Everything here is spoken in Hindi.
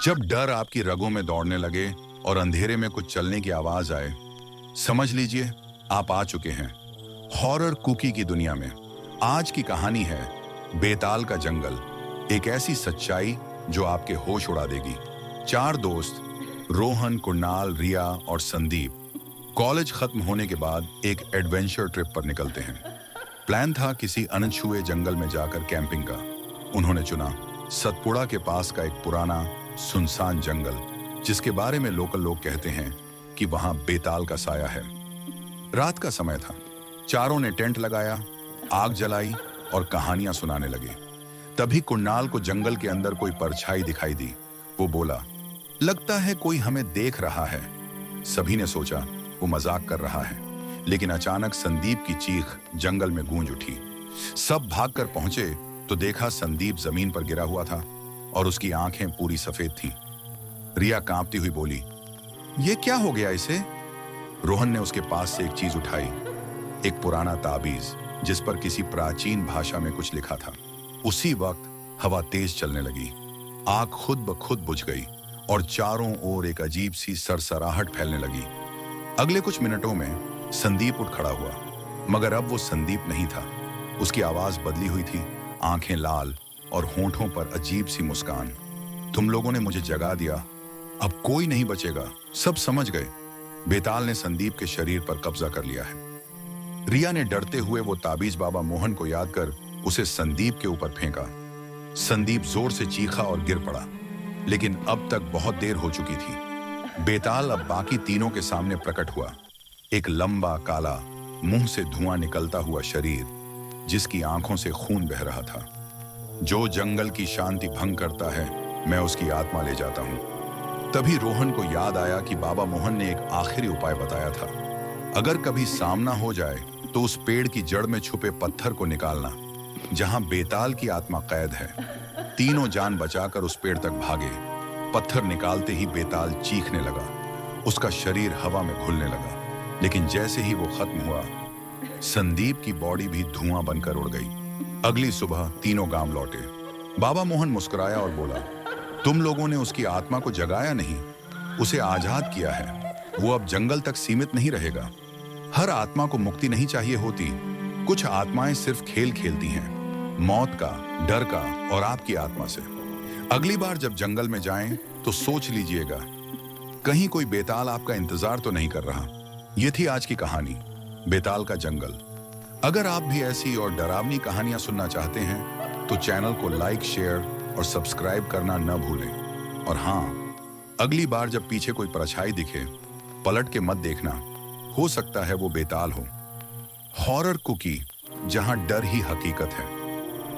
जब डर आपकी रगों में दौड़ने लगे और अंधेरे में कुछ चलने की आवाज आए, समझ लीजिए आप आ चुके हैं हॉरर कुकी की दुनिया में। आज की कहानी है बेताल का जंगल, एक ऐसी सच्चाई जो आपके होश उड़ा देगी। चार दोस्त रोहन, कुणाल, रिया और संदीप कॉलेज खत्म होने के बाद एक एडवेंचर ट्रिप पर निकलते हैं। प्लान था किसी अनछुए जंगल में जाकर कैंपिंग का। उन्होंने चुना सतपुड़ा के पास का एक पुराना सुनसान जंगल, जिसके बारे में लोकल लोग कहते हैं कि वहां बेताल का साया है। रात का समय था। चारों ने टेंट लगाया, आग जलाई और कहानियां सुनाने लगे। तभी कुणाल को जंगल के अंदर कोई परछाई दिखाई दी। वो बोला, लगता है कोई हमें देख रहा है। सभी ने सोचा वो मजाक कर रहा है, लेकिन अचानक संदीप की चीख जंगल में गूंज उठी। सब भागकर पहुंचे तो देखा संदीप जमीन पर गिरा हुआ था और उसकी आंखें पूरी सफेद थीं। रिया कांपती हुई बोली, ये क्या हो गया इसे? रोहन ने उसके पास से एक चीज उठाई, एक पुराना ताबीज जिस पर किसी प्राचीन भाषा में कुछ लिखा था। उसी वक्त हवा तेज चलने लगी, आग खुद ब खुद बुझ गई और चारों ओर एक अजीब सी सरसराहट फैलने लगी। अगले कुछ मिनटों में संदीप उठ खड़ा हुआ, मगर अब वो संदीप नहीं था। उसकी आवाज बदली हुई थी, आंखें लाल और होंठों पर अजीब सी मुस्कान। तुम लोगों ने मुझे जगा दिया, अब कोई नहीं बचेगा, सब समझ गए। बेताल ने संदीप के शरीर पर कब्जा कर लिया है। रिया ने डरते हुए वो ताबीज बाबा मोहन को याद कर उसे संदीप के ऊपर फेंका। संदीप जोर से चीखा और गिर पड़ा, लेकिन अब तक बहुत देर हो चुकी थी। बेताल अब बाकी तीनों के सामने प्रकट हुआ, एक लंबा काला, मुंह से धुआं निकलता हुआ शरीर जिसकी आंखों से खून बह रहा था। जो जंगल की शांति भंग करता है, मैं उसकी आत्मा ले जाता हूं। तभी रोहन को याद आया कि बाबा मोहन ने एक आखिरी उपाय बताया था, अगर कभी सामना हो जाए तो उस पेड़ की जड़ में छुपे पत्थर को निकालना, जहां बेताल की आत्मा कैद है। तीनों जान बचाकर उस पेड़ तक भागे। पत्थर निकालते ही बेताल चीखने लगा, उसका शरीर हवा में घुलने लगा। लेकिन जैसे ही वो खत्म हुआ, संदीप की बॉडी भी धुआं बनकर उड़ गई। अगली सुबह तीनों गांव लौटे। बाबा मोहन मुस्कुराया और बोला, तुम लोगों ने उसकी आत्मा को जगाया नहीं, उसे आजाद किया है। वो अब जंगल तक सीमित नहीं रहेगा। हर आत्मा को मुक्ति नहीं चाहिए होती, कुछ आत्माएं सिर्फ खेल खेलती हैं, मौत का, डर का और आपकी आत्मा से। अगली बार जब जंगल में जाएं तो सोच लीजिएगा, कहीं कोई बेताल आपका इंतजार तो नहीं कर रहा। ये थी आज की कहानी, बेताल का जंगल। अगर आप भी ऐसी और डरावनी कहानियां सुनना चाहते हैं तो चैनल को लाइक, शेयर और सब्सक्राइब करना न भूलें। और हाँ, अगली बार जब पीछे कोई परछाई दिखे, पलट के मत देखना, हो सकता है वो बेताल हो। हॉरर कुकी, जहां डर ही हकीकत है।